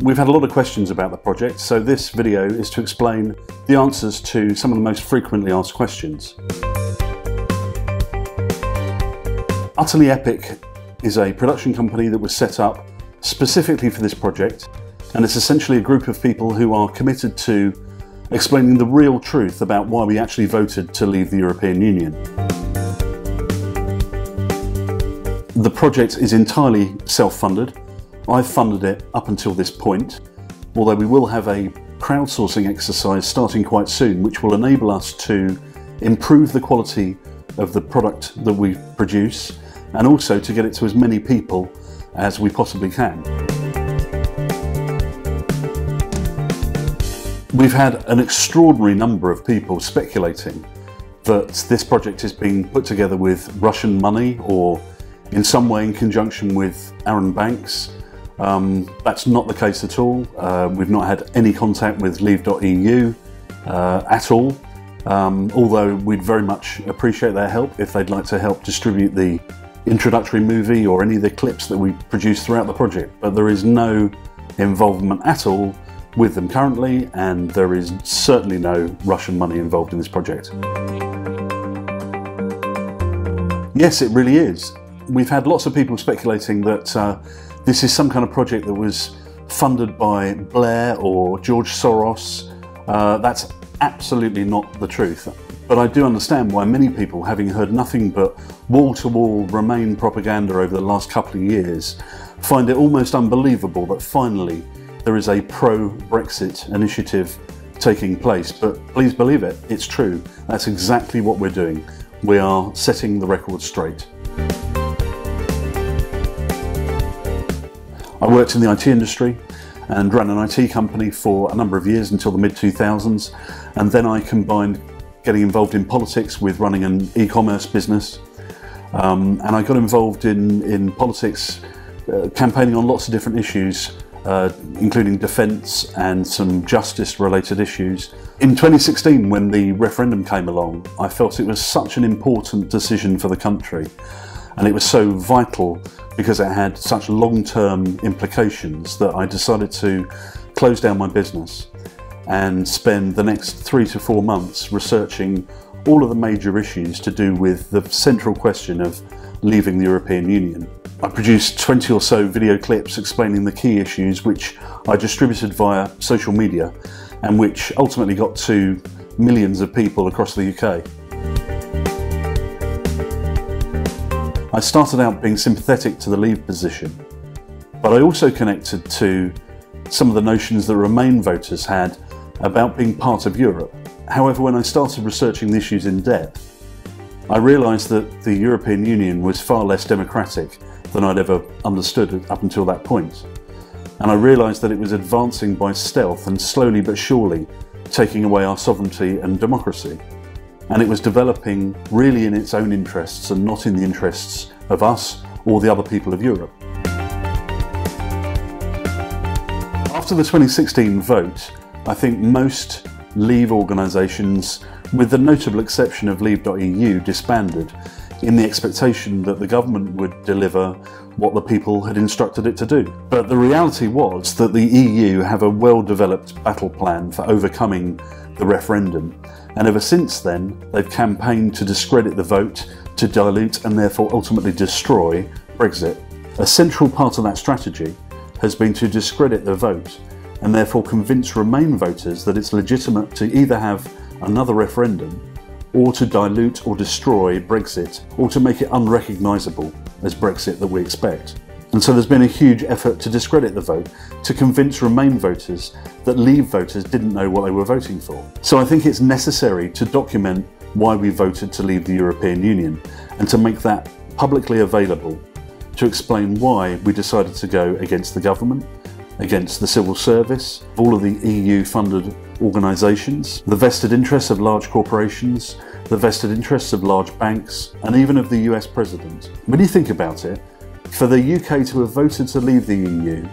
We've had a lot of questions about the project, so this video is to explain the answers to some of the most frequently asked questions. Utterly Epic is a production company that was set up specifically for this project, and it's essentially a group of people who are committed to explaining the real truth about why we actually voted to leave the European Union. The project is entirely self-funded. I've funded it up until this point, although we will have a crowdsourcing exercise starting quite soon, which will enable us to improve the quality of the product that we produce and also to get it to as many people as we possibly can. We've had an extraordinary number of people speculating that this project is being put together with Russian money or in some way in conjunction with Arron banks. That's not the case at all. We've not had any contact with Leave.eu at all, although we'd very much appreciate their help if they'd like to help distribute the introductory movie or any of the clips that we produce throughout the project. But there is no involvement at all with them currently, and there is certainly no Russian money involved in this project. Yes, it really is. We've had lots of people speculating that this is some kind of project that was funded by Blair or George Soros. That's absolutely not the truth. But I do understand why many people, having heard nothing but wall-to-wall Remain propaganda over the last couple of years, find it almost unbelievable that finally there is a pro-Brexit initiative taking place. But please believe it, it's true. That's exactly what we're doing. We are setting the record straight. I worked in the IT industry and ran an IT company for a number of years until the mid-2000s, and then I combined getting involved in politics with running an e-commerce business, and I got involved in politics, campaigning on lots of different issues, including defence and some justice-related issues. In 2016, when the referendum came along, I felt it was such an important decision for the country, and it was so vital because it had such long-term implications that I decided to close down my business and spend the next 3 to 4 months researching all of the major issues to do with the central question of leaving the European Union. I produced 20 or so video clips explaining the key issues, which I distributed via social media and which ultimately got to millions of people across the UK. I started out being sympathetic to the Leave position, but I also connected to some of the notions that Remain voters had about being part of Europe. However, when I started researching the issues in depth, I realised that the European Union was far less democratic than I'd ever understood up until that point. And I realised that it was advancing by stealth and slowly but surely taking away our sovereignty and democracy. And it was developing really in its own interests and not in the interests of us or the other people of Europe. After the 2016 vote, I think most Leave organisations, with the notable exception of Leave.eu, disbanded in the expectation that the government would deliver what the people had instructed it to do. But the reality was that the EU have a well-developed battle plan for overcoming the referendum, and ever since then they've campaigned to discredit the vote, to dilute and therefore ultimately destroy Brexit. A central part of that strategy has been to discredit the vote and therefore convince Remain voters that it's legitimate to either have another referendum or to dilute or destroy Brexit, or to make it unrecognisable as Brexit that we expect. And so there's been a huge effort to discredit the vote, to convince Remain voters that Leave voters didn't know what they were voting for. So I think it's necessary to document why we voted to leave the European Union and to make that publicly available, to explain why we decided to go against the government, against the civil service, all of the EU-funded organisations, the vested interests of large corporations, the vested interests of large banks, and even of the US president. When you think about it, for the UK to have voted to leave the EU,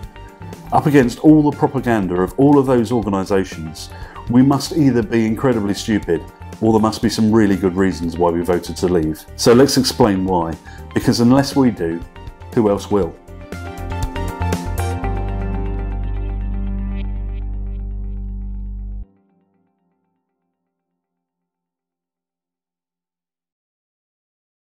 up against all the propaganda of all of those organisations, we must either be incredibly stupid or there must be some really good reasons why we voted to leave. So let's explain why, because unless we do, who else will?